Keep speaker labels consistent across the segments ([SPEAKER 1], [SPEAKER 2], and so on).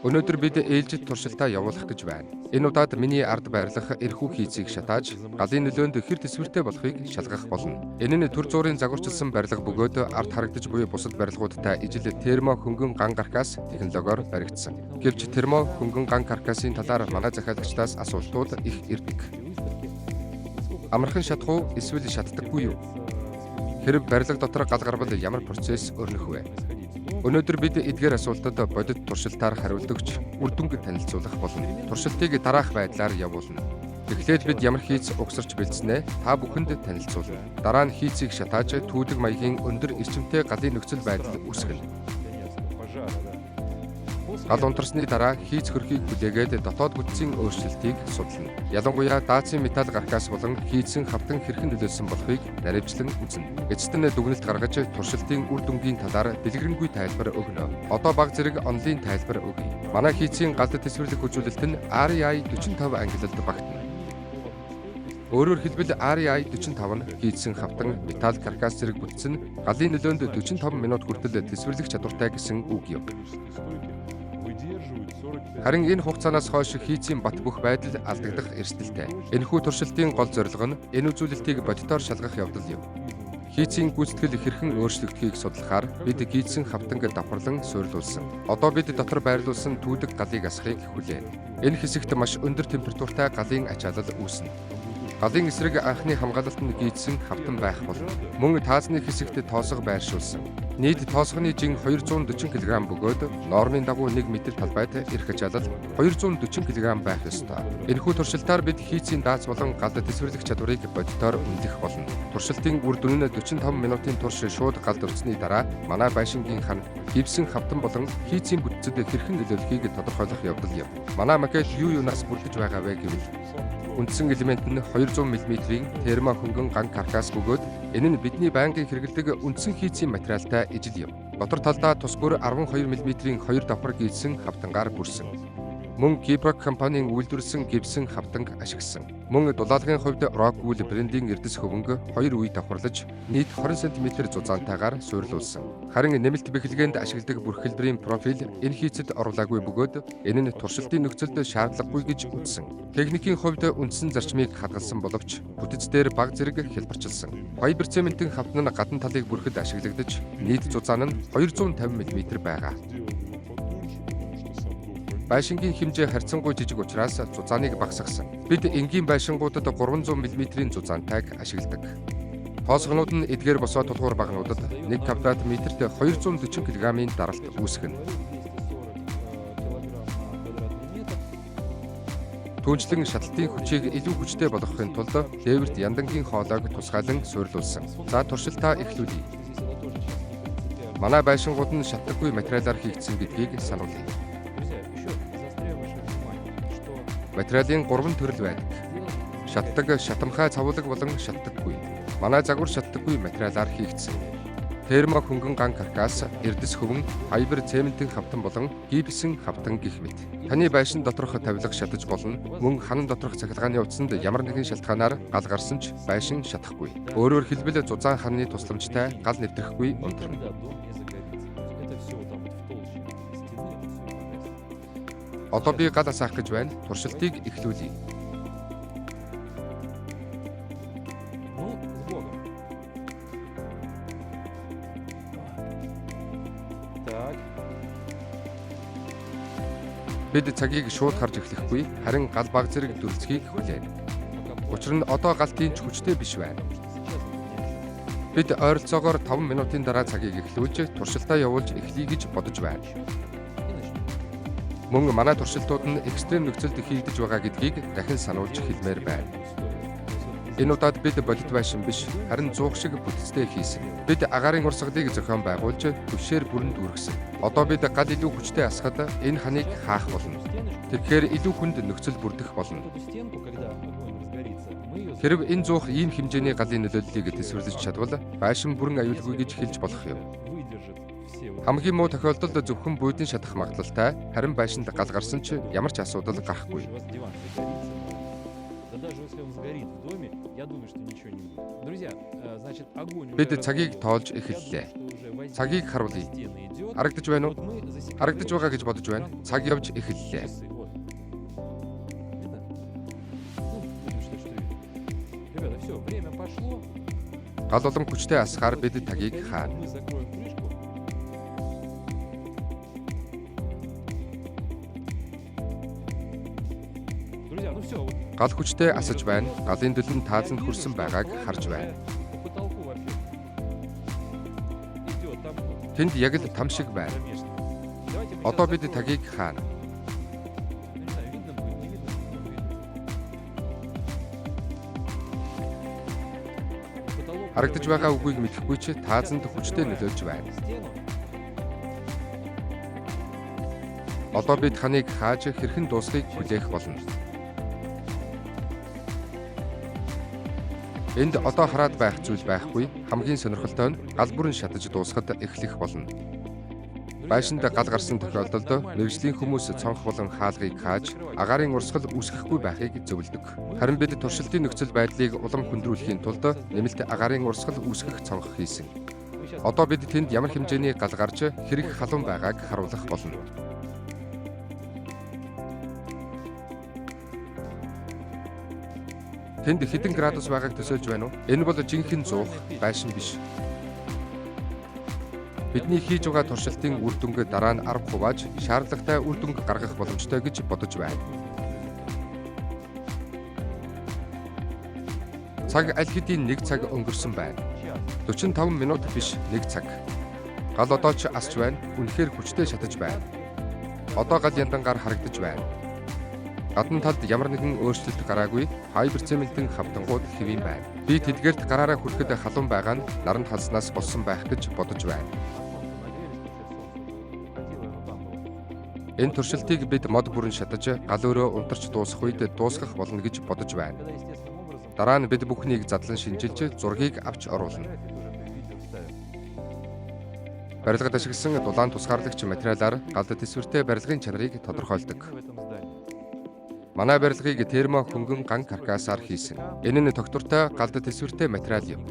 [SPEAKER 1] Өнөөдөр бид ээлжид туршилтаа явуулах гэж байна. Энэ удаад миний ард байрлах эрхүү хийцийг шатааж, галын нөлөөнд хэр төсвөртэй болохыг шалгах болно. Энэ нь төр зуурын загварчилсан барилга бөгөөд ард харагдаж буй бусад барилгуудтай ижил термо хөнгөн ган каркас технологиор баригдсан. Гэвч термо хөнгөн ган каркасын талаар манай захиалагчдаас асуултууд их ирдэг. Амархан шатах уу, эсвэл шатдаггүй юу? Хэрэг барилга дотор гал гарбал ямар процесс өрнөх вэ? Өнөөдөр бид эдгээр асуултад бодит туршилтаар хариулдагч үр дүнг танилцуулах болно. Туршилтыг дараах байдлаар явуулна. Эхлээд бид ямар хийц угсарч бэлдснээ та бүхэнд танилцуулна. Дараа нь хийцийг шатааж түүдэг маягийн өндөр эрчимтэй галын нөхцөл байдал үүсгэнэ. Гал унтарсны дараа хийц хөрхийг хүлээгээд дотоод бүтцийн өөрчлөлтийг судална. Ялангуяа даацын металл каркас болон хийцэн хавтан хэрхэн нөлөөлсөн болохыг наривчлан үзнэ. Эцэст нь дүгнэлт гаргаж туршилтын үр дүнгийн талаар дэлгэрэнгүй тайлбар өгнө. Одоо баг зэрэг онлайн тайлбар өгье. Манай хийцийн галд тэсвэрлэх хүчүүлэлт нь REI 45 ангилалд багтана. Өөрөөр хэлбэл REI 45 нь хийцэн хавтан металл каркас зэрэг бүтцэн галын нөлөөнд 45 минут хүртэл тэсвэрлэх чадвартай гэсэн үг юм. Харин энэ хугацаанаас хойш хийцийн бат бөх байдал алдагдах эрсдэлтэй. Энэхүү туршилтын гол зорилго нь энэ үзүүлэлтийг бодитоор шалгах явдал юм. Хийцийн гүйцэтгэл хэрхэн өөрчлөгдөхийг судлахаар бид хийцэн хавтанг давхарлан суйрлуулсан. Одоо бид дотор байрлуулсан түүдэг галыг асахыг хүлээнэ. Энэ хэсэгт маш өндөр температуртай галын ачаалал үүснэ. Галын эсрэг анхны хамгаалалтанд гүйцэн хавтан байх болно. Мөн таазны хэсэгт тоосго байршуулсан. Нийт тоосгоны жин 240 кг бөгөөд нормын дагуу 1 м талбайд эрх ачаалал 240 кг байх ёстой. Энэхүү туршилтаар бид хийцийн даац болон галд тэсвэрлэх чадварыг бодитоор үнэлэх болно. Туршилтын үр дүн нь 45 минутын турш шууд галд өрсөний дараа манай байшингийн хан гипсэн хавтан болон хийцийн бүтцэд хэрхэн нөлөөлөхийг тодорхойлох явдал юм. Манай макет юу юунаас бүрдэж байгаа вэ гэвэл үндсэн элемент нь 200 мм-ийн термо хөнгөн ган каркас бөгөөд энэ нь бидний байнгын хэрэглэдэг үндсэн хийцийн материалтай ижил юм. Дотор талдаа тус бүр 12 мм-ийн 2 давхар гийсэн хавтангаар бүрсэн. Мөн Гиброк компанийн үйлдвэрлэсэн гипсэн хавтанг ашигласан. Мөн дулаалгын хувьд Rockwool брендийн эрдэс хөвөнгө 2 үе давхарлаж нийт 20 см зузаантайгаар суйрлуулсан. Харин нэмэлт бэхлэгээнд ашигладаг бүр хэлбэрийн профиль энэ хийцэд оруулаагүй бөгөөд энэ нь туршилтын нөхцөлд шаардлагагүй гэж үзсэн. Техникийн хувьд үндсэн зарчмыг хадгалсан боловч бүтэц дээр баг зэрэг хялбарчилсан. Файбер цементийн хавтан нь гадна талыг бүрхэд ашиглагдаж нийт зузаан нь 250 мм байгаа. Байшингийн хэмжээ харьцангуй жижиг учраас зузааныг багасгасан. Бид энгийн байшингуудад 300 мм-ийн зузаантайг ашигладаг. Тоосгонууд нь эдгээр босоо тулгуур багнуудад 1 квадрат метрт 240 кг-ийн даралт үүсгэнэ. Түүнчлэн шатлалтын хүчийг илүү хүчтэй болгохын тулд дээвэрт яндангийн хоолойг тусгайлан суйрлуулсан. За туршилтаа эхлүүлье. Манай байшингууд нь шатдаггүй материалаар хийгдсэн гэдгийг сануулъя. Материалын 3 төрөл байдаг. Шатдаг, шатамхай цавуулаг болон шатдаггүй. Манай загвар шатдаггүй материалаар хийгдсэн. Термо хөнгөн ган каркас, эрдэс хөвөн, файбер цементийн хавтан болон гипсэн хавтан гэх мэт. Таны байшин доторх тавилга шатаж болно. Мөн ханан доторх цахилгааны утсанд ямар нэгэн шалтгаанаар гал гарсан ч байшин шатахгүй. Өөрөөр хэлбэл зузаан ханны тусламжтай гал нэвтрэхгүй унтарна. Одоо би гал асаах гэж байна. Туршилтыг эхлүүлье. Бид цагийг шууд харж эхлэхгүй, харин гал баг зэрэг дүрцгийг хүлээнэ. Учир нь одоо гал тийм ч хүчтэй биш байна. Бид ойролцоогоор 5 минутын дараа цагийг эхлүүлж, туршилтаа явуулж эхлэе гэж бодож байна. Мөн манай туршилтууд нь экстрем нөхцөлд хийгдэж байгаа гэдгийг дахин сануулж хэлмээр байна. Энэ удаад бид бодит байшин биш, харин зуух шиг бүтцтэй хийсэн. Бид агаарын урсгалыг зохион байгуулж, төвшээр бүрэн дүүргэсэн. Одоо бид гал илүү хүчтэй асахад энэ ханыг хаах болно. Тэгэхээр илүү хүнд нөхцөл бүрдэх болно. Хэрв энэ зуух ийм хэмжээний галын нөлөөллийг тэсвэрлэж чадвал байшин бүрэн аюулгүй гэж хэлж болох юм. Хамгийн муу тохиолдолд зөвхөн буудлын шатах магадлалтай, харин байшинд гал гарсан ч ямар ч асуудал гарахгүй. Бид цагийг тоолж эхэллээ. Цагийг харуулъя. Харагдаж байна уу? Харагдаж байгаа гэж бодож байна. Цаг явж эхэллээ. Гал улам хүчтэй асахаар бид цагийг хаана. Гал хүчтэй асаж байна. Галын дөлөн таазанд хүрсэн байгааг харж байна. Тэнд яг л там шиг байна. Одоо бид цагийг хаана. Харагдаж байгаа үгийг мэдэхгүй ч таазанд хүчтэй нөлөөлж байна. Одоо бид ханыг хааж хэрхэн дуусхийг хүлээх болно. Энд одоо хараад байх зүйл байхгүй. Хамгийн сонирхолтой нь гал бүрэн шатаж дуусахад эхлэх болно. Байшинд гал гарсан тохиолдолд мэргэжлийн хүмүүс цонх болон хаалгыг хааж агаарын урсгал үүсгэхгүй байхыг зөвлөдөг. Харин бид туршилтын нөхцөл байдлыг улам хүндрүүлэхийн тулд нэмэлт агаарын урсгал үүсгэх цонх хийсэн. Одоо бид тэнд ямар хэмжээний гал гарч хэрэг халуун байгааг харуулах болно. Тэнд хэдэн градус байгааг төсөөлж байна уу? Энэ бол жинхэнэ зуух байшин биш. Бидний хийж байгаа туршилтын үр дүнг дараа нь 10 хувааж шаардлагатай үр дүнг гаргах боломжтой гэж бодож байна. Цаг аль хэдийн 1 цаг өнгөрсөн байна. 45 минут биш 1 цаг. Гал одоо ч асч байна. Үнэхээр хүчтэй шатаж байна. Одоо гал яндангаар харагдаж байна. Гадна талд ямар нэгэн өөрчлөлт гараагүй, файбер цементийн хавтангууд хэвийн байна. Би тэдгээрт гараараа хүрэхэд халуун байгаа нь наранд халснаас болсон байх гэж бодож байна. Энэ туршилтыг бид мод бүрэн шатаж, гал өрөө унтарч дуусах үед дуусгах болно гэж бодож байна. Дараа нь бид бүхнийг задлан шинжилж, зургийг авч оруулна. Барилгад ашигласан дулаан тусгаарлагч материалаар галд тэсвэртэй барилгын чанарыг тодорхойлдог. Манай барилгыг термо хөнгөн ган каркасаар хийсэн. Энэ нь тогтвортой галд тэсвэртэй материал юм.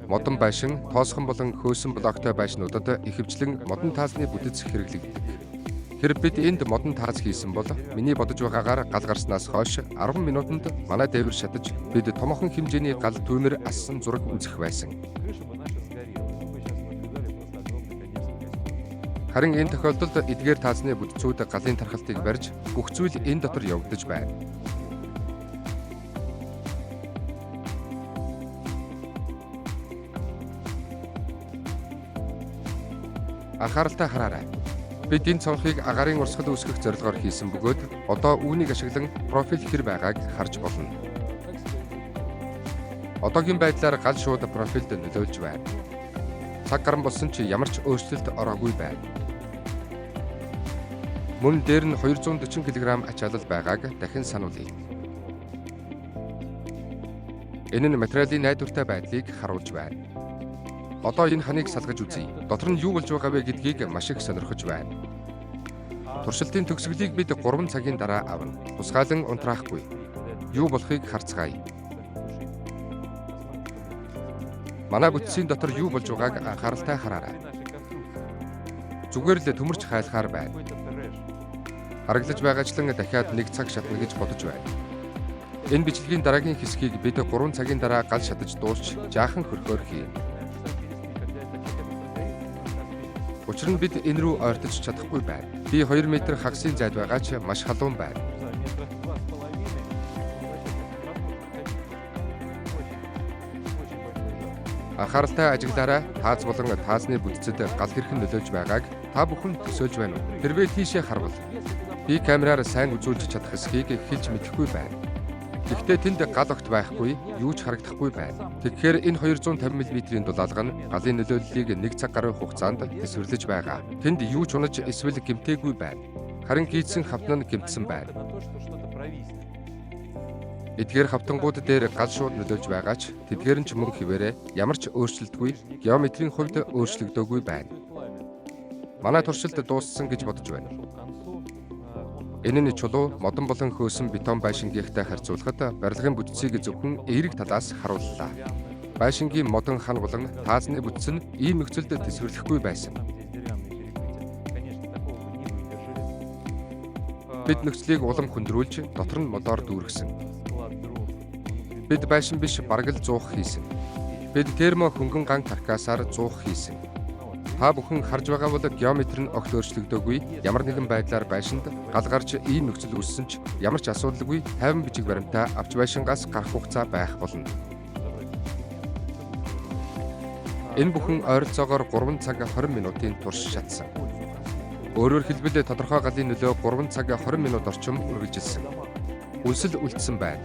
[SPEAKER 1] Модон байшин, тоосхон болон хөөсөн блоктой байшнуудад ихэвчлэн модон таазны бүтэц хэрэглэгддэг. Хэрэг бид энд модон тааз хийсэн бол миний бодож байгаагаар гал гарснаас хойш 10 минутанд манай дээвэр шатаж бид томоохон хэмжээний гал түүмэр ассан зураг үзэх байсан. Харин энэ тохиолдолд эдгээр таазны бүтцүүд галын тархалтыг барьж бүх зүйл энэ дотор явагдаж байна. Анхааралтай хараарай. Бид энэ цонхыг агаарын урсгал үүсгэх зорилгоор хийсэн бөгөөд одоо үүнийг ашиглан профиль хэр байгааг харж болно. Одоогийн байдлаар гал шууд профилд нөлөөлж байна. Цаг гарan болсон ч ямар ч өөрчлөлт ороогүй байна. Мөн дээр нь 240 кг ачаалал байгааг дахин сануулъя. Энэ нь материалын найдвартай байдлыг харуулж байна. Одоо энэ ханыг салгаж үзье. Дотор нь юу болж байгаа вэ гэдгийг маш их сонирхож байна. Туршилтын төгсгөлийг бид 3 цагийн дараа авна. Тусгаалan унтраахгүй. Юу болохыг харцгаая. Манай бүтцийн дотор юу болж байгааг анхааралтай хараарай. Зүгээр л төмөрч хайлахаар байна. Хараглаж байгаачлан дахиад 1 цаг шатна гэж бодож байна. Энэ бичлэгийн дараагийн хэсгийг бид 3 цагийн дараа гал шатаж дуусч жаахан хөрхөөр хийнэ. Учир нь бид энэ рүү ойртож чадахгүй байна. Би 2 метр хагасын зайд байгаа ч маш халуун байна. Анхааралтай ажиглаарай. Тааз болон таазны бүтцэд гал хэрхэн нөлөөлж байгааг та бүхэн төсөөлж байна уу? Хэрвээ тийшээ харвал би камераар сайн үзүүлж чадах эсхийг хэлж мэдэхгүй байна. Гэхдээ тэнд гал огт байхгүй, юу ч харагдахгүй байна. Тэгэхээр энэ 250 мм-ийн дулаалга нь галын нөлөөллийг 1 цаг гаруй хугацаанд тэсвэрлэж байгаа. Тэнд юу ч унаж эсвэл гэмтээгүй байна. Харин гийдсэн хавтан нь гэмтсэн байна. Эдгээр хавтангууд дээр гал шууд нөлөөлж байгаа ч тэдгээр нь ч мөн хിവэрэ ямар ч өөрчлөлтгүй, геометрийн хувьд өөрчлөгдөөгүй байна. Манай туршилт дууссан гэж бодож байна. Энэ нь чулуу, модон болон хөөсөн бетон байшингийнхтай харьцуулахад барилгын бүтцийг зөвхөн эерэг талаас харууллаа. Байшингийн модон хан болон таазны бүтц нь ийм нөхцөлд тэсвэрлэхгүй байсан. Бид нөхцөлийг улам хөндрүүлж, дотор нь модоор дүүргэсэн. Бид байшин биш, бараг л зуух хийсэн. Бид термо хөнгөн ган каркасаар зуух хийсэн. Та бүхэн харж байгаа бол геометр нь огт өөрчлөгдөөгүй, ямар нэгэн байдлаар байшинд гал гарч ийм нөхцөл үүссэн ч ямар ч асуудалгүй 50 бичиг баримтаа авч байшингаас гарах хугацаа байх болно. Энэ бүхэн ойролцоогоор 3 цаг 20 минутын турш шатсан. Өөрөөр хэлбэл тодорхой галын нөлөө 3 цаг 20 минут орчим үргэлжилсэн. Үнсэл үлдсэн байна.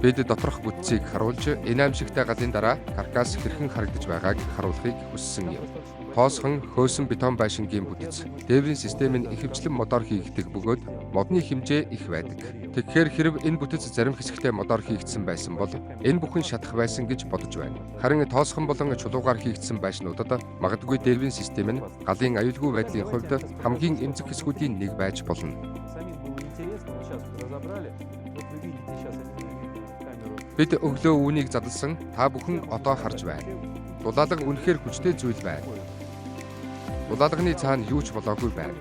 [SPEAKER 1] Бид доторх бүтцийг харуулж, энэ аимшигтай галын дараа каркас хэрхэн харагдаж байгааг харуулахыг хүссэн юм. Тоосхон хөөсөн бетон байшингийн бүтэц, дээврийн систем нь ихэвчлэн модоор хийгддэг бөгөөд модны хэмжээ их байдаг. Тэгэхээр хэрэв энэ бүтэц зарим хэсэгтээ модоор хийгдсэн байсан бол энэ бүхэн шатах байсан гэж бодож байна. Харин тоосхон болон чулуугаар хийгдсэн байшнуудад магадгүй дээврийн систем нь галын аюулгүй байдлын хувьд хамгийн эмзэг хэсгүүдийн нэг байж болно. Бид өглөө үүнийг задлсан, та бүхэн одоо харж байна. Дулаалга үнэхээр хүчтэй зүйл байна. Дулаалганы цаана юу ч болоогүй байна.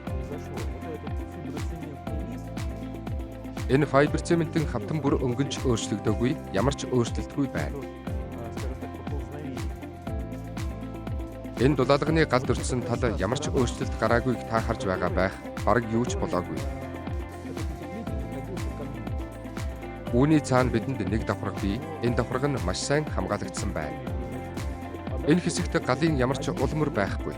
[SPEAKER 1] Энэ файбер цементийн хавтан бүр өнгөнч өөрчлөгдөөгүй, ямар ч өөрчлөлтгүй байна. Энэ дулаалганы галд өртсөн тал ямар ч өөрчлөлт гараагүйг та харж байгаа байх, бараг юу ч болоогүй. Үүний цаана бидэнд нэг давхарга бий. Энэ давхарга нь маш сайн хамгаалагдсан байна. Энэ хэсэгт галын ямар ч улмөр байхгүй.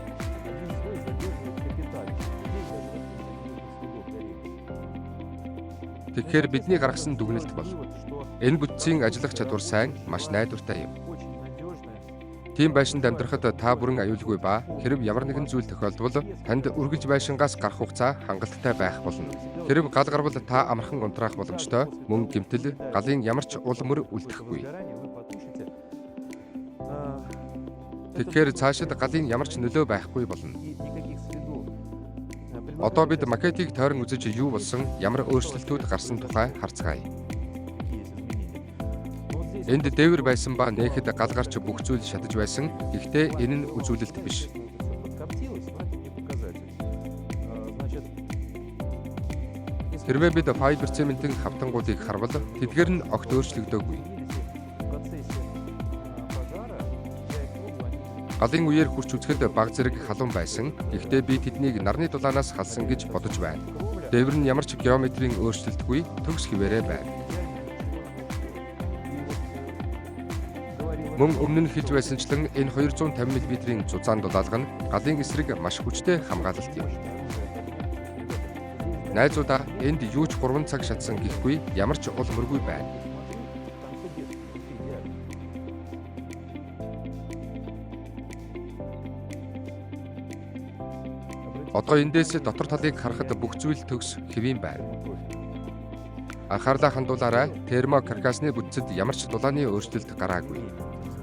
[SPEAKER 1] Тэгэхээр бидний гаргасан дүгнэлт бол энэ бүтцийн ажиллах чадвар сайн, маш найдвартай юм. Тийм байшинд амьдрахад та бүрэн аюулгүй ба хэрэв ямар нэгэн зүйл тохиолдвол танд үргэлж байшингаас гарах хугацаа хангалттай байх болно. Хэрэв гал гарвал та амархан унтраах боломжтой, мөн гэмтэл галын ямар ч улмөр үлдэхгүй. Тэгэхээр цаашид галын ямар ч нөлөө байхгүй болно. Одоо бид макетыг тойрон үзэж юу болсон, ямар өөрчлөлтүүд гарсан тухай харцгаая. Энд дээвэр байсан ба нээхэд гал гарч бүх зүйл шатаж байсан. Гэхдээ энэ нь үзүүлэлт биш. Хэрвээ бид файбер цементийн хавтангуудыг харвал тэдгээр нь огт өөрчлөгдөөгүй. Галын үеэр хурч үзэхэд баг зэрэг халуун байсан. Гэхдээ би тэднийг нарны дулаанаас халсан гэж бодож байна. Дээвэр нь ямар ч геометрийн өөрчлөлтгүй төгс хിവэрэ байна. Мөн өмнө нь хэлж байсанчлан энэ 250 мм-ийн зузаан дулаалга нь галын эсрэг маш хүчтэй хамгаалалт юм. Найзуудаа, энд юу ч 3 цаг шатсан гэхгүй, ямар ч улмөргүй байна. Одоо эндээс дотор талыг харахад бүх зүйл төгс хэвийн байна. Анхаарлаа хандуулаарай, термо каркасны бүтцэд ямар ч дулааны өөрчлөлт гараагүй.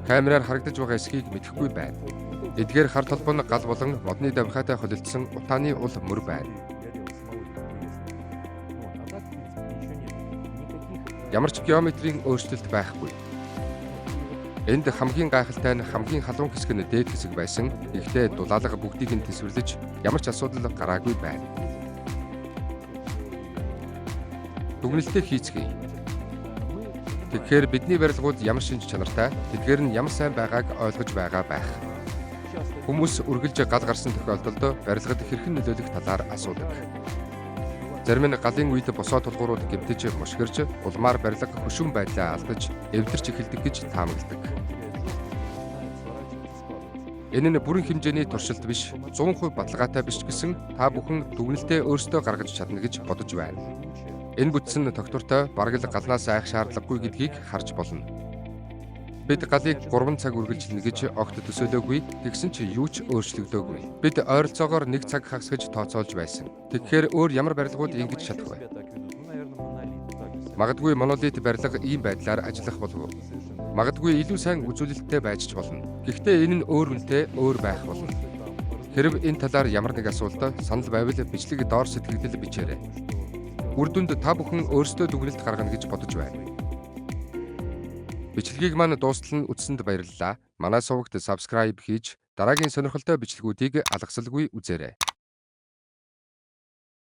[SPEAKER 1] Камераар харагдаж байгаа эсхийг мэдэхгүй байна. Эдгээр хар толбоо нь гал болон модны давхаатай холилдсон утааны ул мөр байна. Ямар ч геометрийн өөрчлөлт байхгүй. Энд хамгийн гайхалтай нь хамгийн халуун хэсэг нь дээд хэсэг байсан. Гэхдээ дулаалга бүгдийг нь тэсвэрлэж ямар ч асуудал гараагүй байна. Дүгнэлтээ хийцгээе. Тэгэхээр бидний барилгууд ямар шинж чанартай, тэдгээр нь ямар сайн байгааг ойлгож байгаа байх. Хүмүүс үргэлж гал гарсан тохиолдолд барилгад хэрхэн нөлөөлөх талаар асуудаг. Зарим нь галын үед босоо тулгуурууд гэмтэж, мушгирч, улмаар барилга хөшүүн байдлаа алдаж, эвдэрч эхэлдэг гэж таамагладаг. Энэ нь бүрэн хэмжээний туршилт биш, 100% баталгаатай биш гэсэн та бүхэн дүгнэлтээ өөрсдөө гаргаж чадна гэж бодож байна. Энэ бүтц нь тогтвортой, бараг л галнаас айх шаардлагагүй гэдгийг харж болно. Бид галыг 3 цаг үргэлжилнэ гэж огт төсөөлөөгүй, тэгсэн ч юу ч өөрчлөгдөөгүй. Бид ойролцоогоор 1 цаг хагас гэж тооцоолж байсан. Тэгэхээр өөр ямар барилгууд ингэж шатах вэ? Магадгүй монолит барилга ийм байдлаар ажиллах болов уу? Магадгүй илүү сайн үзүүлэлттэй байж ч болно. Гэхдээ энэ нь өөр үнэтэй өөр байх болно. Хэрэв энэ талаар ямар нэг асуулт санал байвал бичлэг доор сэтгэгдэл бичээрэй. Үр дүнд та бүхэн өөрсдөө дүгнэлт гаргана гэж бодож байна. Бичлэгийг маань дуустал нь үзсэнд баярлалаа. Манай сувагт subscribe хийж дараагийн сонирхолтой бичлэгүүдийг алгасалгүй үзээрэй.